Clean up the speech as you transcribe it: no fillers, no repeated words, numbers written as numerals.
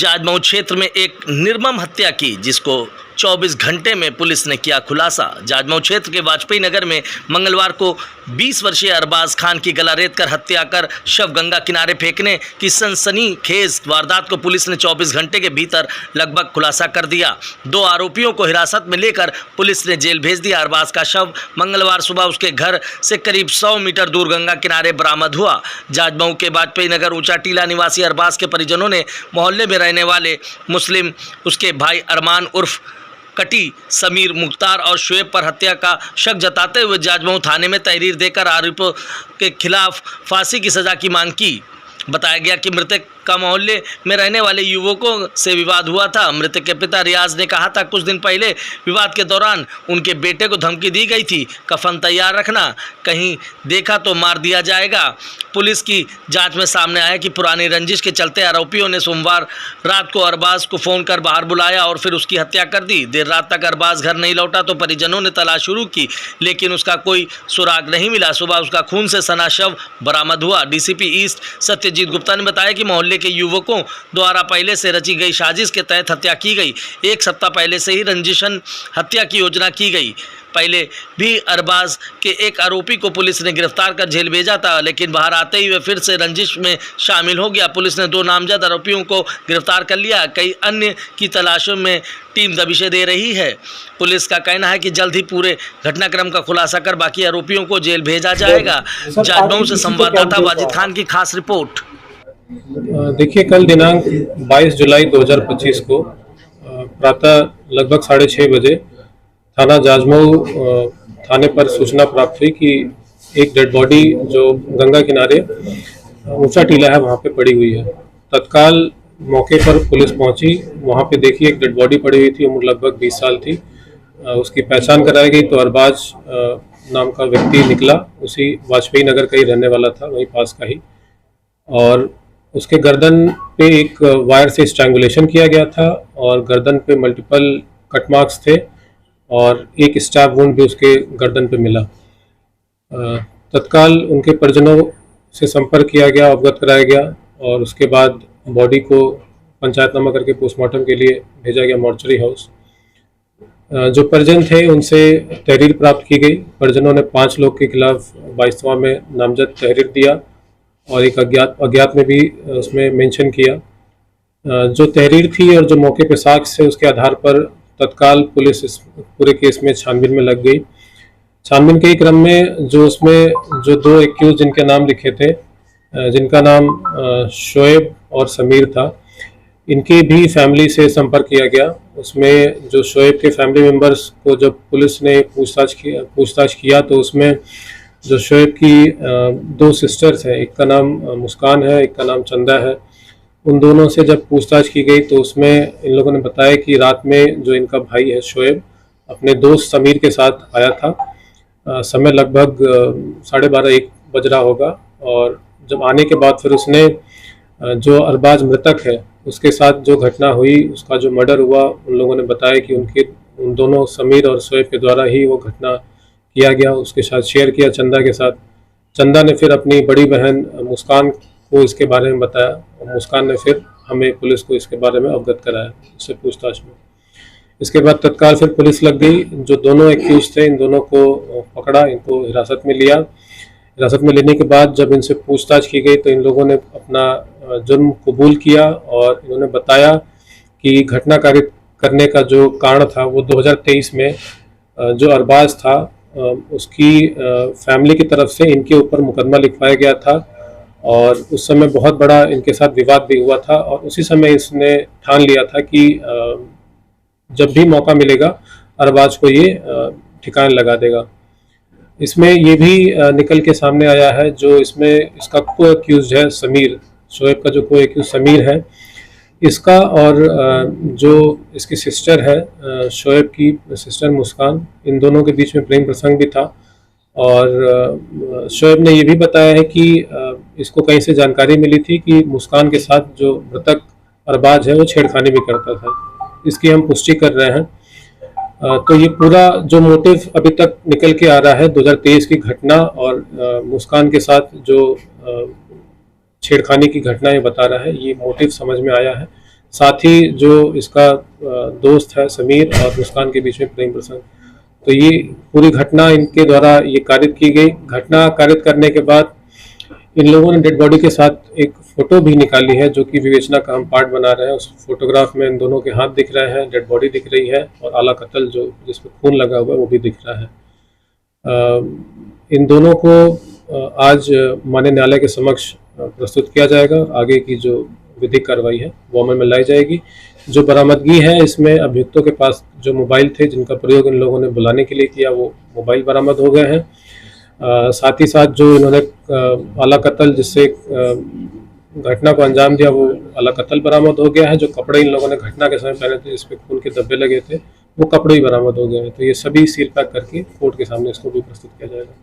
जाजमऊ क्षेत्र में एक निर्मम हत्या की, जिसको 24 घंटे में पुलिस ने किया खुलासा। जाजमऊ क्षेत्र के वाजपेयी नगर में मंगलवार को 20 वर्षीय अरबाज खान की गला रेत कर हत्या कर शव गंगा किनारे फेंकने की सनसनीखेज वारदात को पुलिस ने 24 घंटे के भीतर लगभग खुलासा कर दिया। 2 आरोपियों को हिरासत में लेकर पुलिस ने जेल भेज दिया। अरबाज का शव मंगलवार सुबह उसके घर से करीब 100 मीटर दूर गंगा किनारे बरामद हुआ। जाजमऊ के वाजपेयी नगर ऊंचा टीला निवासी अरबाज के परिजनों ने मोहल्ले में रहने वाले मुस्लिम, उसके भाई अरमान उर्फ कटी, समीर, मुख्तार और शुएब पर हत्या का शक जताते हुए जाजमऊ थाने में तहरीर देकर आरोपियों के खिलाफ फांसी की सजा की मांग की। बताया गया कि मृतक का मोहल्ले में रहने वाले युवकों से विवाद हुआ था। मृतक के पिता रियाज ने कहा था कुछ दिन पहले विवाद के दौरान उनके बेटे को धमकी दी गई थी, कफन तैयार रखना, कहीं देखा तो मार दिया जाएगा। पुलिस की जांच में सामने आया कि पुरानी रंजिश के चलते आरोपियों ने सोमवार रात को अरबाज को फ़ोन कर बाहर बुलाया और फिर उसकी हत्या कर दी। देर रात तक अरबाज घर नहीं लौटा तो परिजनों ने तलाश शुरू की, लेकिन उसका कोई सुराग नहीं मिला। सुबह उसका खून से सना शव बरामद हुआ। डीसीपी ईस्ट सत्यजीत गुप्ता ने बताया कि मोहल्ले के युवकों द्वारा पहले से रची गई साजिश के तहत हत्या की गई। 1 सप्ताह पहले से ही रंजिशन हत्या की योजना की गई। पहले भी अरबाज के एक आरोपी को पुलिस ने गिरफ्तार कर जेल भेजा था, लेकिन बाहर आते ही वे फिर से रंजिश में शामिल हो गया। पुलिस ने 2 नामजद आरोपियों को गिरफ्तार कर लिया। कई अन्य की तलाशों में टीम दबिशें दे रही है। पुलिस का कहना है कि जल्द ही पूरे घटनाक्रम का खुलासा कर बाकी आरोपियों को जेल भेजा जाएगा। जाजमऊ से संवाददाता वाजिद खान की खास रिपोर्ट। देखिए, कल दिनांक 22 जुलाई 2025 को प्रातः लगभग 6:30 बजे थाना जाजमऊ थाने पर सूचना प्राप्त हुई कि एक डेड बॉडी जो गंगा किनारे ऊंचा टीला है वहाँ पे पड़ी हुई है। तत्काल मौके पर पुलिस पहुंची। वहाँ पे देखी एक डेड बॉडी पड़ी हुई थी, उम्र लगभग 20 साल थी। उसकी पहचान कराई गई तो अरबाज नाम का व्यक्ति निकला। उसी वाजपेयी नगर का ही रहने वाला था, वहीं पास का ही। और उसके गर्दन पे एक वायर से स्ट्रैंगुलेशन किया गया था और गर्दन पे मल्टीपल कट मार्क्स थे और एक स्टैब वुंड भी उसके गर्दन पे मिला। तत्काल उनके परिजनों से संपर्क किया गया, अवगत कराया गया और उसके बाद बॉडी को पंचायतनामा करके पोस्टमार्टम के लिए भेजा गया मॉर्चरी हाउस। जो परिजन थे उनसे तहरीर प्राप्त की गई। परिजनों ने 5 लोग के खिलाफ 22वां में नामजद तहरीर दिया और एक अज्ञात में भी उसमें मेंशन किया। जो तहरीर थी और जो मौके पे साक्ष्य है उसके आधार पर तत्काल पुलिस इस पूरे केस में छानबीन में लग गई। छानबीन के क्रम में जो उसमें जो 2 एक्यूज जिनके नाम लिखे थे, जिनका नाम शुएब और समीर था, इनकी भी फैमिली से संपर्क किया गया। उसमें जो शुएब के फैमिली मेंबर्स को जब पुलिस ने पूछताछ किया तो उसमें जो शुएब की 2 सिस्टर्स हैं, एक का नाम मुस्कान है, एक का नाम चंदा है। उन दोनों से जब पूछताछ की गई तो उसमें इन लोगों ने बताया कि रात में जो इनका भाई है शुएब अपने दोस्त समीर के साथ आया था। समय लगभग 12:30-1 बज रहा होगा और जब आने के बाद फिर उसने जो अरबाज मृतक है उसके साथ जो घटना हुई, उसका जो मर्डर हुआ, उन लोगों ने बताया कि उन दोनों समीर और शुएब के द्वारा ही वो घटना किया गया। उसके साथ शेयर किया चंदा के साथ। चंदा ने फिर अपनी बड़ी बहन मुस्कान को इसके बारे में बताया और मुस्कान ने फिर हमें पुलिस को इसके बारे में अवगत कराया उससे पूछताछ में। इसके बाद तत्काल फिर पुलिस लग गई। जो दोनों एक्यूज थे इन दोनों को पकड़ा, इनको हिरासत में लिया। हिरासत में लेने के बाद जब इनसे पूछताछ की गई तो इन लोगों ने अपना जुर्म कबूल किया और इन्होंने बताया कि घटना करने का जो कारण था वो 2023 में जो अरबाज था उसकी फैमिली की तरफ से इनके ऊपर मुकदमा लिखवाया गया था और उस समय बहुत बड़ा इनके साथ विवाद भी हुआ था और उसी समय इसने ठान लिया था कि जब भी मौका मिलेगा अरबाज को ये ठिकाने लगा देगा। इसमें ये भी निकल के सामने आया है जो इसमें इसका को एक्यूज है समीर, शुएब का जो को एक्यूज समीर है, इसका और जो इसकी सिस्टर है शुएब की सिस्टर मुस्कान, इन दोनों के बीच में प्रेम प्रसंग भी था। और शुएब ने ये भी बताया है कि इसको कहीं से जानकारी मिली थी कि मुस्कान के साथ जो मृतक अरबाज है वो छेड़खानी भी करता था। इसकी हम पुष्टि कर रहे हैं। तो ये पूरा जो मोटिव अभी तक निकल के आ रहा है 2023 की घटना और मुस्कान के साथ जो छेड़खानी की घटना ये बता रहा है, ये मोटिव समझ में आया है। साथ ही जो इसका दोस्त है समीर और मुस्कान के बीच में प्रेम प्रसंग, तो ये पूरी घटना इनके द्वारा ये कारित की गई। घटना कारित करने के बाद इन लोगों ने डेड बॉडी के साथ एक फ़ोटो भी निकाली है, जो कि विवेचना का हम पार्ट बना रहे हैं। उस फोटोग्राफ में इन दोनों के हाथ दिख रहे हैं, डेड बॉडी दिख रही है और आला कत्ल जो जिसमें खून लगा हुआ है वो भी दिख रहा है। इन दोनों को आज माननीय न्यायालय के समक्ष प्रस्तुत किया जाएगा। आगे की जो विधिक कार्रवाई है वो अमल में लाई जाएगी। जो बरामदगी है इसमें अभियुक्तों के पास जो मोबाइल थे जिनका प्रयोग इन लोगों ने बुलाने के लिए किया, वो मोबाइल बरामद हो गए हैं। साथ ही साथ जो इन्होंने आला कत्ल जिससे घटना को अंजाम दिया, वो आला कत्ल बरामद हो गया है। जो कपड़े इन लोगों ने घटना के समय पहने थे जिसपे खून के धब्बे लगे थे, वो कपड़े भी बरामद हो गए हैं। तो ये सभी सील पैक करके कोर्ट के सामने इसको भी प्रस्तुत किया जाएगा।